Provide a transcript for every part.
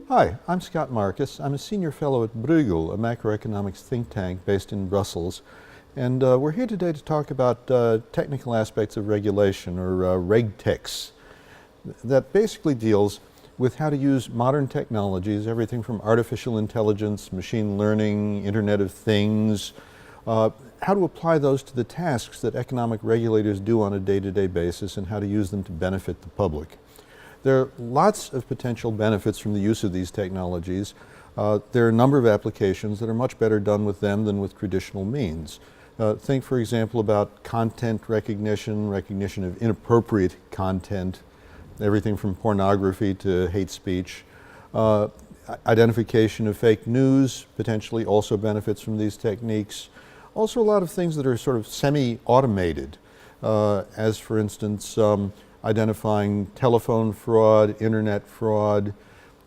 Hi, I'm Scott Marcus. I'm a senior fellow at Bruegel, a macroeconomics think tank based in Brussels. And we're here today to talk about technical aspects of regulation, or RegTechs, that basically deals with how to use modern technologies, everything from artificial intelligence, machine learning, Internet of Things, how to apply those to the tasks that economic regulators do on a day-to-day basis and how to use them to benefit the public. There are lots of potential benefits from the use of these technologies. There are a number of applications that are much better done with them than with traditional means. Think, for example, about content recognition, recognition of inappropriate content, everything from pornography to hate speech. Identification of fake news potentially also benefits from these techniques. Also a lot of things that are sort of semi-automated, as for instance, identifying telephone fraud, internet fraud,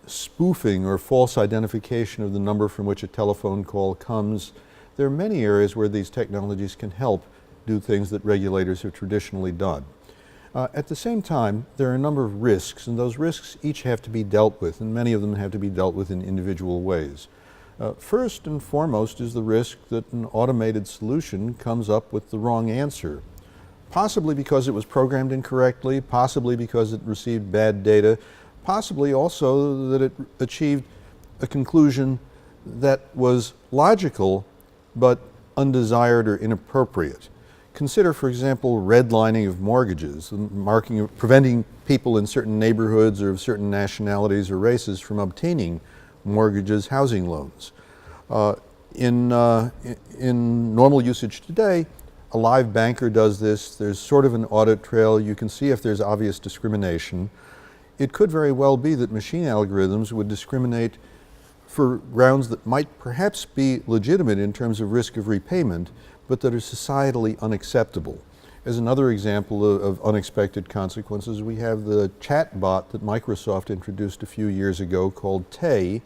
spoofing or false identification of the number from which a telephone call comes. There are many areas where these technologies can help do things that regulators have traditionally done. At the same time, there are a number of risks, and those risks each have to be dealt with, and many of them have to be dealt with in individual ways. First and foremost is the risk that an automated solution comes up with the wrong answer. Possibly because it was programmed incorrectly, possibly because it received bad data, possibly also that it achieved a conclusion that was logical but undesired or inappropriate. Consider, for example, redlining of mortgages, preventing people in certain neighborhoods or of certain nationalities or races from obtaining mortgages, housing loans. In normal usage today, a live banker does this. There's sort of an audit trail. You can see if there's obvious discrimination. It could very well be that machine algorithms would discriminate for grounds that might perhaps be legitimate in terms of risk of repayment, but that are societally unacceptable. As another example of unexpected consequences, we have the chat bot that Microsoft introduced a few years ago called Tay.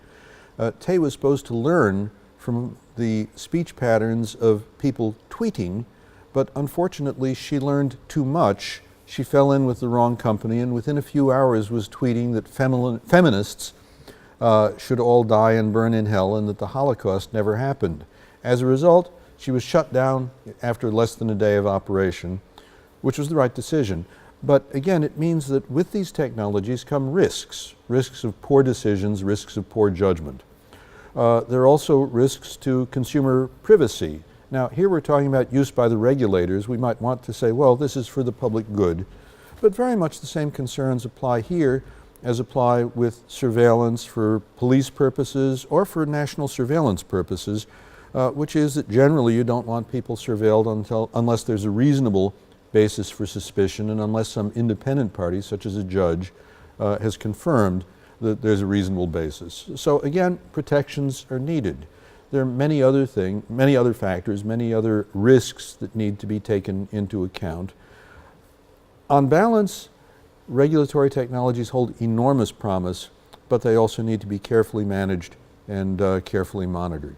Tay was supposed to learn from the speech patterns of people tweeting, but unfortunately she learned too much. She fell in with the wrong company and within a few hours was tweeting that feminists should all die and burn in hell and that the Holocaust never happened. As a result, she was shut down after less than a day of operation, which was the right decision. But again, it means that with these technologies come risks of poor decisions, risks of poor judgment. There are also risks to consumer privacy. Now, here we're talking about use by the regulators. We might want to say, well, this is for the public good. But very much the same concerns apply here as apply with surveillance for police purposes or for national surveillance purposes, which is that generally you don't want people surveilled unless there's a reasonable basis for suspicion and unless some independent party, such as a judge, has confirmed that there's a reasonable basis. So again, protections are needed. There are many other factors, many other risks that need to be taken into account. On balance, regulatory technologies hold enormous promise, but they also need to be carefully managed and carefully monitored.